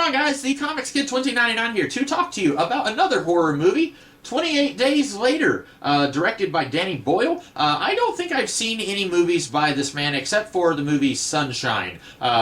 on, guys? The Comics Kid 2099 here to talk to you about another horror movie. 28 Days Later, directed by Danny Boyle. I don't think I've seen any movies by this man except for the movie Sunshine,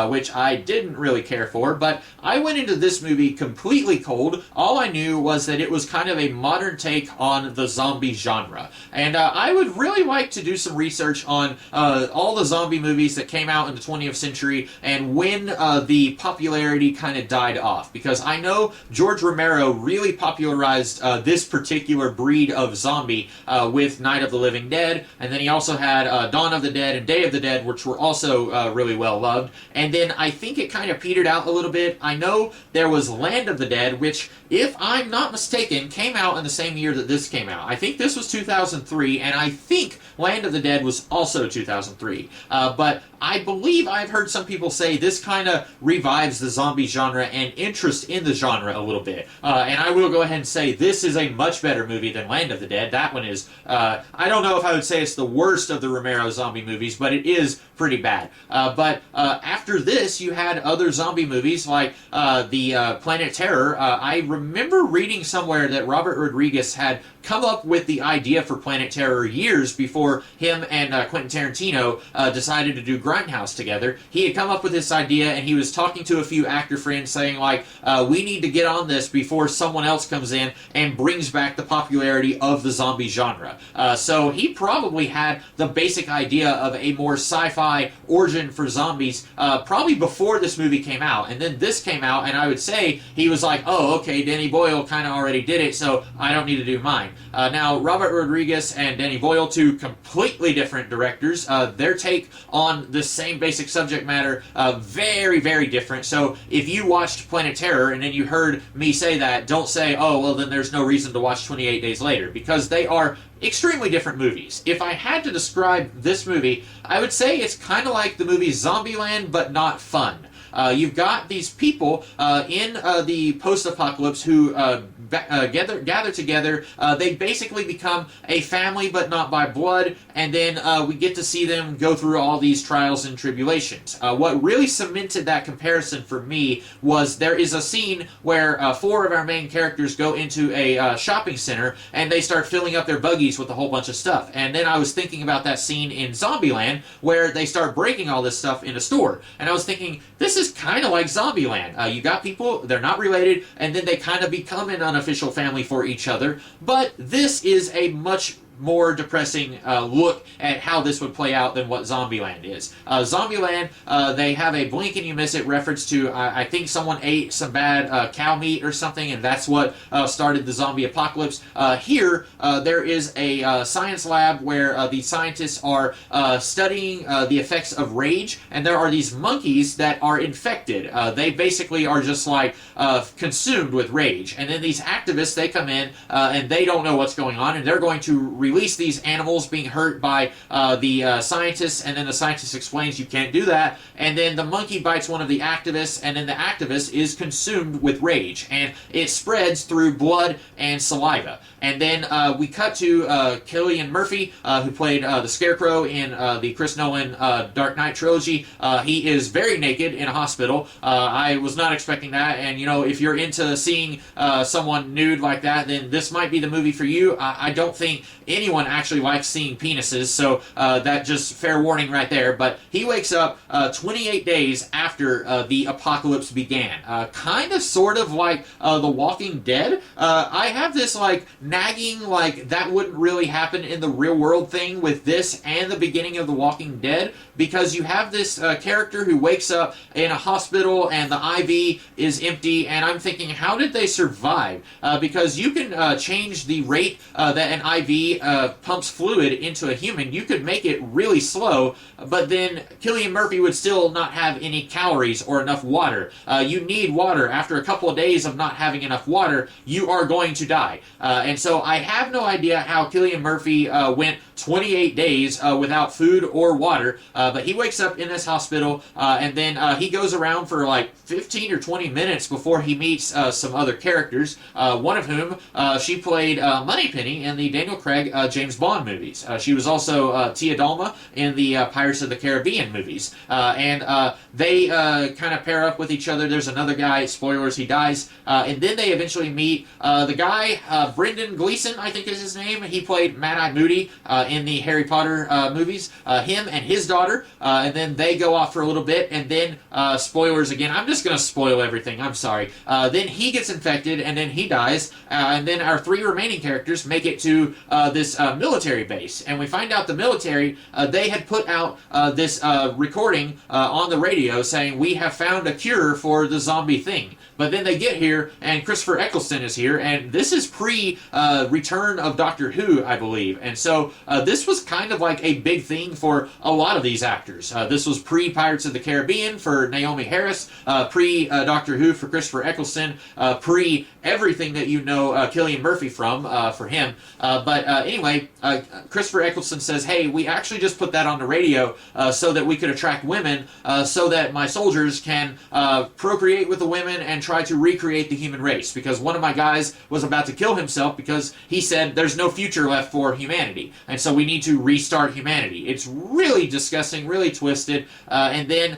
which I didn't really care for, but I went into this movie completely cold. All I knew was that it was kind of a modern take on the zombie genre, and I would really like to do some research on all the zombie movies that came out in the 20th century and when the popularity kind of died off, because I know George Romero really popularized this particular breed of zombie with Night of the Living Dead, and then he also had Dawn of the Dead and Day of the Dead, which were also really well loved. And then I think it kind of petered out a little bit. I know there was Land of the Dead, which, if I'm not mistaken, came out in the same year that this came out. I think this was 2003, and I think Land of the Dead was also 2003. But I believe I've heard some people say this kind of revives the zombie genre and interest in the genre a little bit. And I will go ahead and say this is a much better movie than Land of the Dead. That one is, I don't know if I would say it's the worst of the Romero zombie movies, but it is pretty bad. But after this, you had other zombie movies like the Planet Terror. I remember reading somewhere that Robert Rodriguez had come up with the idea for Planet Terror years before him and Quentin Tarantino decided to do Grindhouse together. He had come up with this idea, and he was talking to a few actor friends saying, like, we need to get on this before someone else comes in and brings back the popularity of the zombie genre. So he probably had the basic idea of a more sci-fi origin for zombies probably before this movie came out. And then this came out, and I would say he was like, oh, okay, Danny Boyle kind of already did it, so I don't need to do mine. Now, Robert Rodriguez and Danny Boyle, two completely different directors. Their take on the same basic subject matter, very, very different. So if you watched Planet Terror and then you heard me say that, don't say, oh, well, then there's no reason to watch 28 Days Later, because they are extremely different movies. If I had to describe this movie, I would say it's kind of like the movie Zombieland, but not fun. You've got these people in the post-apocalypse who gather together. They basically become a family, but not by blood, and then we get to see them go through all these trials and tribulations. What really cemented that comparison for me was there is a scene where four of our main characters go into a shopping center, and they start filling up their buggies with a whole bunch of stuff. And then I was thinking about that scene in Zombieland, where they start breaking all this stuff in a store. And I was thinking, this is kind of like Zombieland. You got people, they're not related, and then they kind of become an unofficial family for each other. But this is a much more depressing look at how this would play out than what Zombieland is. Zombieland, they have a blink and you miss it reference to, I think someone ate some bad cow meat or something, and that's what started the zombie apocalypse. Here, there is a science lab where the scientists are studying the effects of rage, and there are these monkeys that are infected. They basically are just like consumed with rage, and then these activists, they come in and they don't know what's going on, and they're going to release these animals being hurt by the scientists, and then the scientist explains you can't do that, and then the monkey bites one of the activists, and then the activist is consumed with rage, and it spreads through blood and saliva. And then we cut to Cillian Murphy, who played the Scarecrow in the Chris Nolan Dark Knight trilogy. He is very naked in a hospital. I was not expecting that, and you know, if you're into seeing someone nude like that, then this might be the movie for you. I don't think anyone actually likes seeing penises, so that just fair warning right there. But he wakes up 28 days after the apocalypse began. Kind of sort of like The Walking Dead. I have this like nagging like that wouldn't really happen in the real world thing with this and the beginning of The Walking Dead, because you have this character who wakes up in a hospital and the IV is empty, and I'm thinking, how did they survive? Because you can change the rate that an IV pumps fluid into a human. You could make it really slow, but then Cillian Murphy would still not have any calories or enough water. You need water. After a couple of days of not having enough water, you are going to die. And so I have no idea how Cillian Murphy went 28 days without food or water, but he wakes up in this hospital, and then he goes around for like 15 or 20 minutes before he meets some other characters, one of whom she played Moneypenny in the Daniel Craig James Bond movies. She was also Tia Dalma in the Pirates of the Caribbean movies. And they kind of pair up with each other. There's another guy, spoilers, he dies. And then they eventually meet the guy, Brendan Gleeson, I think is his name. He played Mad-Eye Moody in the Harry Potter movies. Him and his daughter. And then they go off for a little bit. And then, spoilers again, I'm just going to spoil everything. I'm sorry. Then he gets infected and then he dies. And then our three remaining characters make it to this military base. And we find out the military, they had put out this recording on the radio saying, we have found a cure for the zombie thing. But then they get here, and Christopher Eccleston is here, and this is pre-return of Doctor Who, I believe. And so this was kind of like a big thing for a lot of these actors. This was pre-Pirates of the Caribbean for Naomi Harris, pre-Doctor Who for Christopher Eccleston, pre-everything that you know Cillian Murphy from for him. But anyway, Christopher Eccleston says, hey, we actually just put that on the radio so that we could attract women, so that my soldiers can procreate with the women and try to recreate the human race, because one of my guys was about to kill himself because he said there's no future left for humanity, and so we need to restart humanity. It's really disgusting, really twisted, and then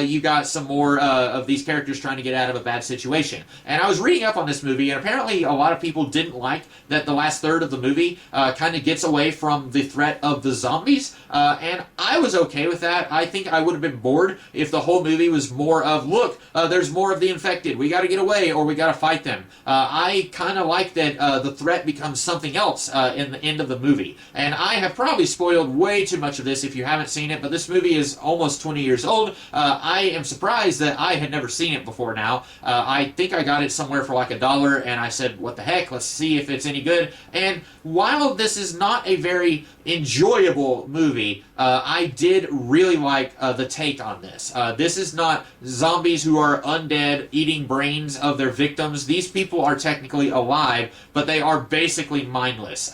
you got some more of these characters trying to get out of a bad situation. And I was reading up on this movie, and apparently a lot of people didn't like that the last third of the movie kind of gets away from the threat of the zombies, and I was okay with that. I think I would have been bored if the whole movie was more of, look, there's more of the infected, we got to get away or we got to fight them. I kind of like that the threat becomes something else in the end of the movie. And I have probably spoiled way too much of this if you haven't seen it, but this movie is almost 20 years old. I am surprised that I had never seen it before now. I think I got it somewhere for like $1, and I said, what the heck, let's see if it's any good. And while this is not a very enjoyable movie, I did really like the take on this. This is not zombies who are undead eating brains of their victims. These people are technically alive, but they are basically mindless.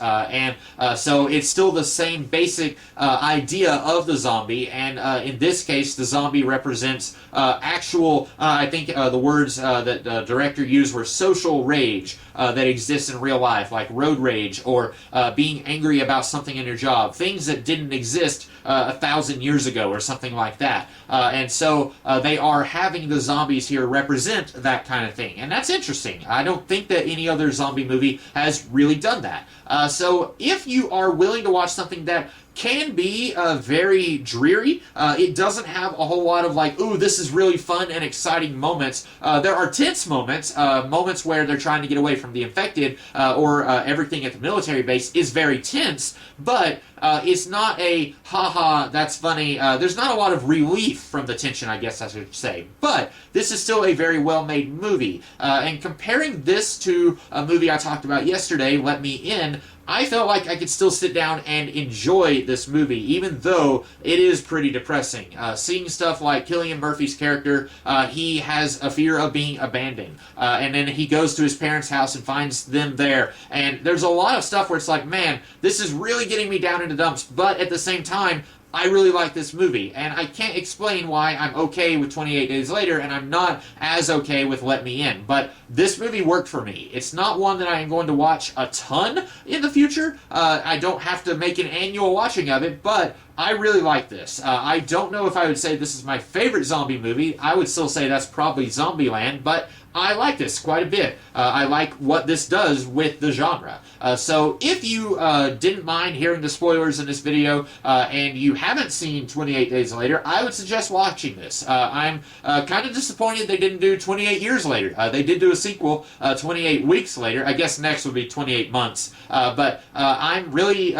So it's still the same basic idea of the zombie, and in this case, the zombie represents actual, I think the words that the director used were social rage that exists in real life, like road rage or being angry about something in your job, things that didn't exist 1,000 years ago or something like that. And so they are having the zombies here represent that kind of thing. And that's interesting. I don't think that any other zombie movie has really done that. So if you are willing to watch something that can be very dreary. It doesn't have a whole lot of like, ooh, this is really fun and exciting moments. There are tense moments, moments where they're trying to get away from the infected, or everything at the military base is very tense, but it's not a, haha, that's funny. There's not a lot of relief from the tension, I guess I should say. But this is still a very well-made movie. And comparing this to a movie I talked about yesterday, Let Me In, I felt like I could still sit down and enjoy this movie, even though it is pretty depressing. Seeing stuff like Cillian Murphy's character, he has a fear of being abandoned. And then he goes to his parents' house and finds them there. And there's a lot of stuff where it's like, man, this is really getting me down in the dumps. But at the same time, I really like this movie, and I can't explain why I'm okay with 28 Days Later and I'm not as okay with Let Me In, but this movie worked for me. It's not one that I am going to watch a ton in the future. I don't have to make an annual watching of it, but I really like this. I don't know if I would say this is my favorite zombie movie. I would still say that's probably Zombieland, but I like this quite a bit. I like what this does with the genre. So if you didn't mind hearing the spoilers in this video and you haven't seen 28 Days Later, I would suggest watching this. I'm kind of disappointed they didn't do 28 Years Later. They did do a sequel, 28 Weeks Later. I guess next would be 28 Months. But I'm really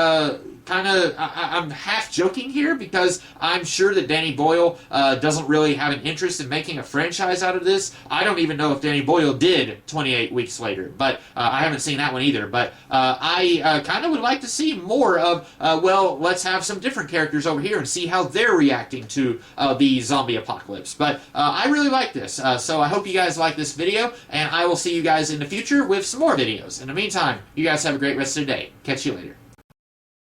I'm half joking here because I'm sure that Danny Boyle doesn't really have an interest in making a franchise out of this. I don't even know if Danny Boyle did 28 Weeks Later, but I haven't seen that one either. But I kind of would like to see more of, well, let's have some different characters over here and see how they're reacting to the zombie apocalypse. But I really like this, so I hope you guys like this video, and I will see you guys in the future with some more videos. In the meantime, you guys have a great rest of the day. Catch you later.